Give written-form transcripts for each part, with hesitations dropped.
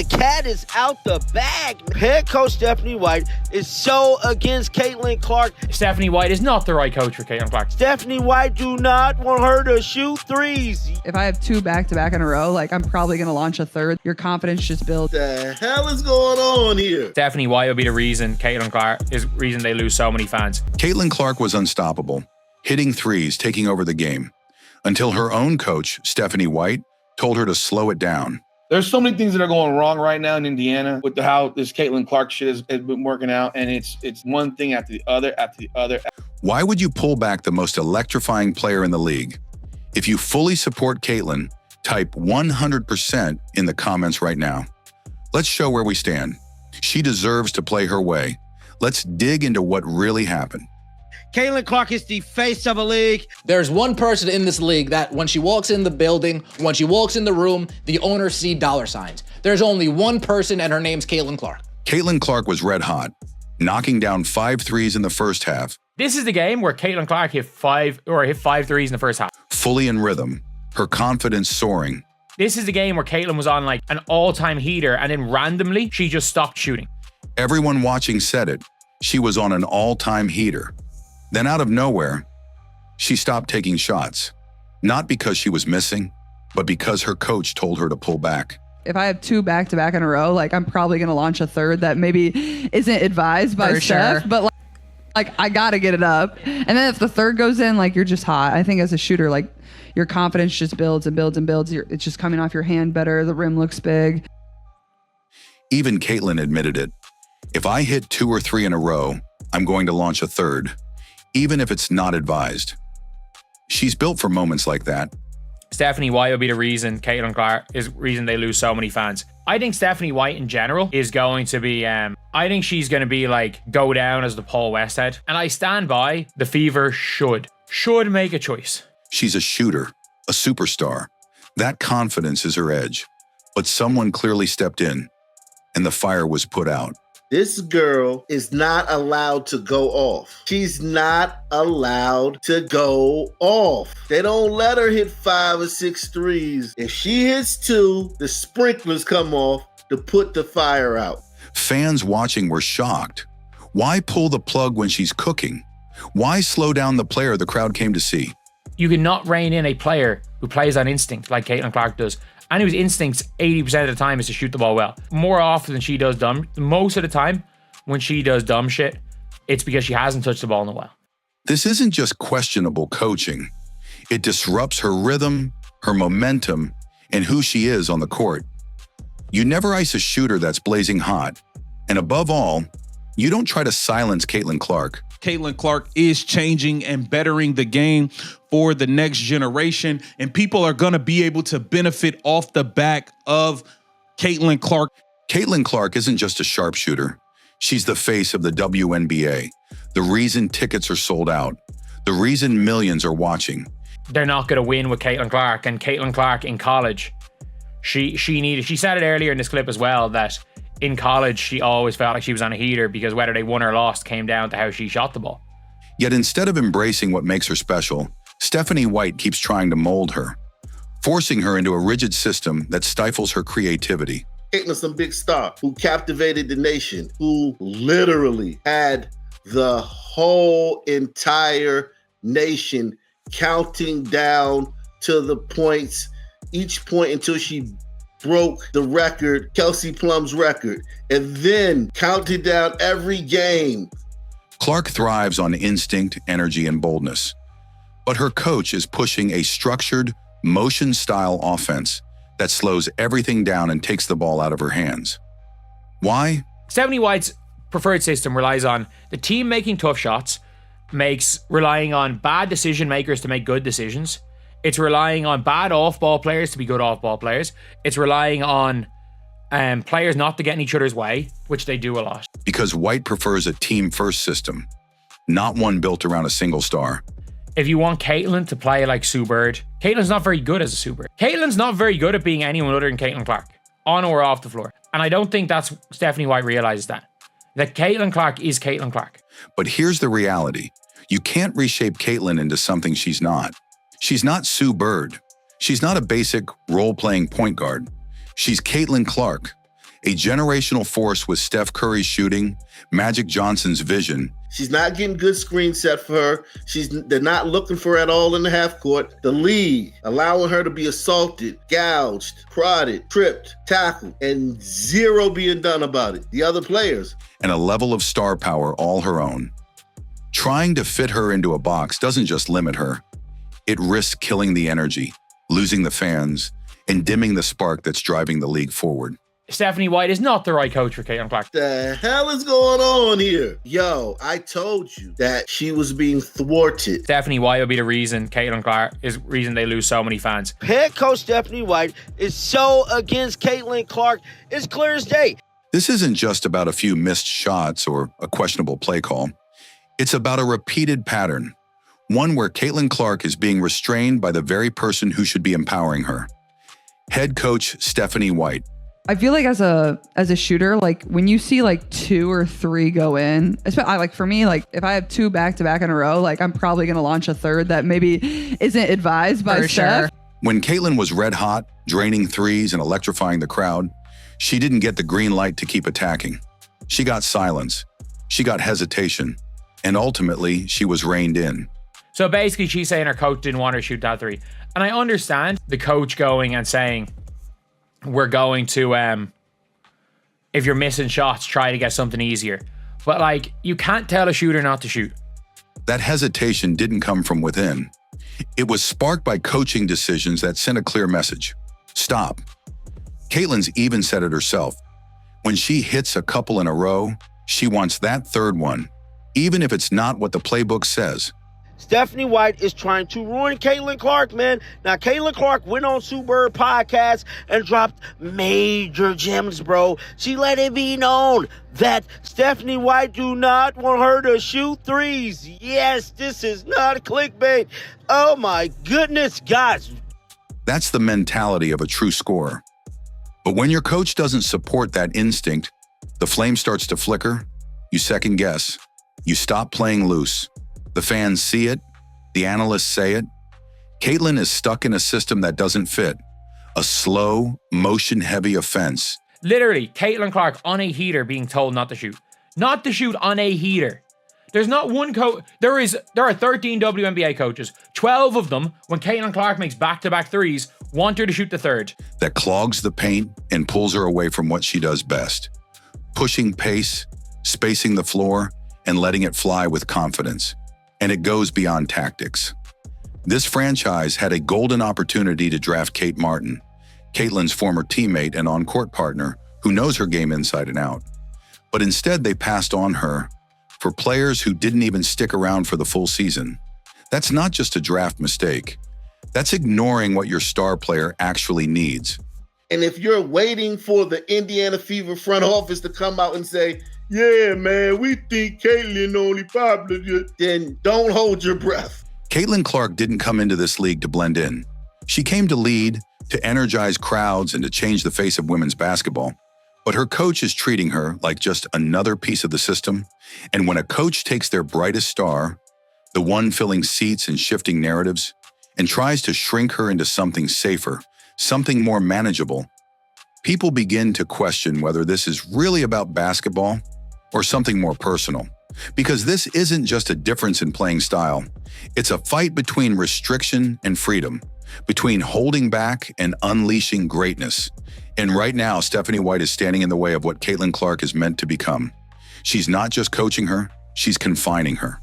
The cat is out the bag. Head coach Stephanie White is so against Caitlin Clark. Stephanie White is not the right coach for Caitlin Clark. Stephanie White do not want her to shoot threes. If I have 2 back-to-back in a row, like I'm probably going to launch a third. Your confidence just builds. What the hell is going on here? Stephanie White will be the reason Caitlin Clark is the reason they lose so many fans. Caitlin Clark was unstoppable, hitting threes, taking over the game, until her own coach, Stephanie White, told her to slow it down. There's so many things that are going wrong right now in Indiana with how this Caitlin Clark shit has been working out, and it's one thing after the other, after the other. Why would you pull back the most electrifying player in the league? If you fully support Caitlin, type 100% in the comments right now. Let's show where we stand. She deserves to play her way. Let's dig into what really happened. Caitlin Clark is the face of a league. There's one person in this league that when she walks in the building, when she walks in the room, the owners see dollar signs. There's only one person and her name's Caitlin Clark. Caitlin Clark was red hot, knocking down 5 threes in the first half. This is the game where Caitlin Clark hit 5 threes in the first half. Fully in rhythm, her confidence soaring. This is the game where Caitlin was on like an all-time heater and then randomly she just stopped shooting. Everyone watching said it. She was on an all-time heater. Then out of nowhere, she stopped taking shots. Not because she was missing, but because her coach told her to pull back. If I have 2 back-to-back in a row, like I'm probably going to launch a third that maybe isn't advised by Steph, but like I got to get it up. And then if the third goes in, like you're just hot. I think as a shooter, like your confidence just builds and builds and builds. It's just coming off your hand better. The rim looks big. Even Caitlin admitted it. If I hit 2 or 3 in a row, I'm going to launch a third, even if it's not advised. She's built for moments like that. Stephanie White will be the reason Caitlin Clark is the reason they lose so many fans. I think Stephanie White in general is going to be, I think she's going to be like, go down as the Paul Westhead. And I stand by the Fever should make a choice. She's a shooter, a superstar. That confidence is her edge. But someone clearly stepped in, and the fire was put out. This girl is not allowed to go off. She's not allowed to go off. They don't let her hit 5 or 6 threes. If she hits 2, the sprinklers come off to put the fire out. Fans watching were shocked. Why pull the plug when she's cooking? Why slow down the player the crowd came to see? You cannot rein in a player who plays on instinct like Caitlin Clark does. And whose instincts 80% of the time is to shoot the ball well. More often than she does most of the time, when she does dumb shit, it's because she hasn't touched the ball in a while. This isn't just questionable coaching. It disrupts her rhythm, her momentum, and who she is on the court. You never ice a shooter that's blazing hot. And above all, you don't try to silence Caitlin Clark. Caitlin Clark is changing and bettering the game for the next generation, and people are going to be able to benefit off the back of Caitlin Clark. Caitlin Clark isn't just a sharpshooter. She's the face of the WNBA, the reason tickets are sold out, the reason millions are watching. They're not going to win with Caitlin Clark, and Caitlin Clark in college, she said it earlier in this clip as well, that in college, she always felt like she was on a heater because whether they won or lost came down to how she shot the ball. Yet instead of embracing what makes her special, Stephanie White keeps trying to mold her, forcing her into a rigid system that stifles her creativity. Caitlin's some big star who captivated the nation, who literally had the whole entire nation counting down to the points, each point until she broke the record, Kelsey Plum's record, and then counted down every game. Clark thrives on instinct, energy, and boldness. But her coach is pushing a structured, motion-style offense that slows everything down and takes the ball out of her hands. Why? Stephanie White's preferred system relies on the team making tough shots, relying on bad decision makers to make good decisions. It's relying on bad off-ball players to be good off-ball players. It's relying on players not to get in each other's way, which they do a lot. Because White prefers a team-first system, not one built around a single star. If you want Caitlin to play like Sue Bird, Caitlin's not very good as a Sue Bird. Caitlin's not very good at being anyone other than Caitlin Clark, on or off the floor. And I don't think that's Stephanie White realizes that Caitlin Clark is Caitlin Clark. But here's the reality. You can't reshape Caitlin into something she's not. She's not Sue Bird. She's not a basic role-playing point guard. She's Caitlin Clark. A generational force with Steph Curry's shooting, Magic Johnson's vision. She's not getting good screen set for her. They're not looking for her at all in the half court. The league allowing her to be assaulted, gouged, prodded, tripped, tackled, and zero being done about it. The other players. And a level of star power all her own. Trying to fit her into a box doesn't just limit her. It risks killing the energy, losing the fans, and dimming the spark that's driving the league forward. Stephanie White is not the right coach for Caitlin Clark. The hell is going on here? Yo, I told you that she was being thwarted. Stephanie White will be the reason Caitlin Clark is the reason they lose so many fans. Head coach Stephanie White is so against Caitlin Clark. It's clear as day. This isn't just about a few missed shots or a questionable play call. It's about a repeated pattern, one where Caitlin Clark is being restrained by the very person who should be empowering her. Head coach Stephanie White. I feel like as a shooter, like when you see like 2 or 3 go in, especially like for me, like if I have 2 back-to-back in a row, like I'm probably going to launch a third that maybe isn't advised by Steph. When Caitlin was red hot, draining threes and electrifying the crowd, she didn't get the green light to keep attacking. She got silence. She got hesitation. And ultimately, she was reined in. So basically, she's saying her coach didn't want her to shoot that three. And I understand the coach going and saying, we're going to, if you're missing shots, try to get something easier. But like, you can't tell a shooter not to shoot. That hesitation didn't come from within. It was sparked by coaching decisions that sent a clear message. Stop. Caitlin's even said it herself. When she hits a couple in a row, she wants that third one, even if it's not what the playbook says. Stephanie White is trying to ruin Caitlin Clark, man. Now, Caitlin Clark went on Sue Bird podcast and dropped major gems, bro. She let it be known that Stephanie White do not want her to shoot threes. Yes, this is not clickbait. Oh, my goodness, guys. That's the mentality of a true scorer. But when your coach doesn't support that instinct, the flame starts to flicker, you second guess, you stop playing loose. The fans see it, the analysts say it. Caitlin is stuck in a system that doesn't fit. A slow, motion-heavy offense. Literally, Caitlin Clark on a heater being told not to shoot. Not to shoot on a heater. There's not one coach. There are 13 WNBA coaches. 12 of them, when Caitlin Clark makes back-to-back threes, want her to shoot the third. That clogs the paint and pulls her away from what she does best. Pushing pace, spacing the floor, and letting it fly with confidence. And it goes beyond tactics. This franchise had a golden opportunity to draft Kate Martin, Caitlin's former teammate and on-court partner, who knows her game inside and out. But instead, they passed on her for players who didn't even stick around for the full season. That's not just a draft mistake. That's ignoring what your star player actually needs. And if you're waiting for the Indiana Fever front office to come out and say, yeah, man, we think Caitlin only popular, then don't hold your breath. Caitlin Clark didn't come into this league to blend in. She came to lead, to energize crowds, and to change the face of women's basketball. But her coach is treating her like just another piece of the system. And when a coach takes their brightest star, the one filling seats and shifting narratives, and tries to shrink her into something safer, something more manageable, people begin to question whether this is really about basketball or something more personal. Because this isn't just a difference in playing style. It's a fight between restriction and freedom, between holding back and unleashing greatness. And right now, Stephanie White is standing in the way of what Caitlin Clark is meant to become. She's not just coaching her, she's confining her.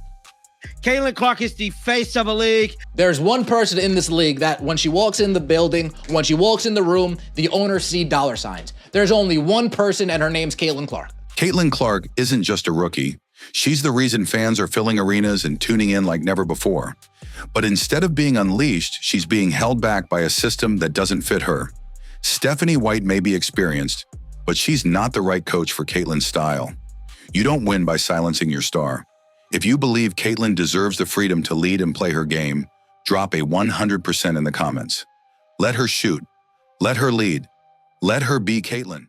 Caitlin Clark is the face of a league. There's one person in this league that when she walks in the building, when she walks in the room, the owners see dollar signs. There's only one person, and her name's Caitlin Clark. Caitlin Clark isn't just a rookie. She's the reason fans are filling arenas and tuning in like never before. But instead of being unleashed, she's being held back by a system that doesn't fit her. Stephanie White may be experienced, but she's not the right coach for Caitlin's style. You don't win by silencing your star. If you believe Caitlin deserves the freedom to lead and play her game, drop a 100% in the comments. Let her shoot. Let her lead. Let her be Caitlin.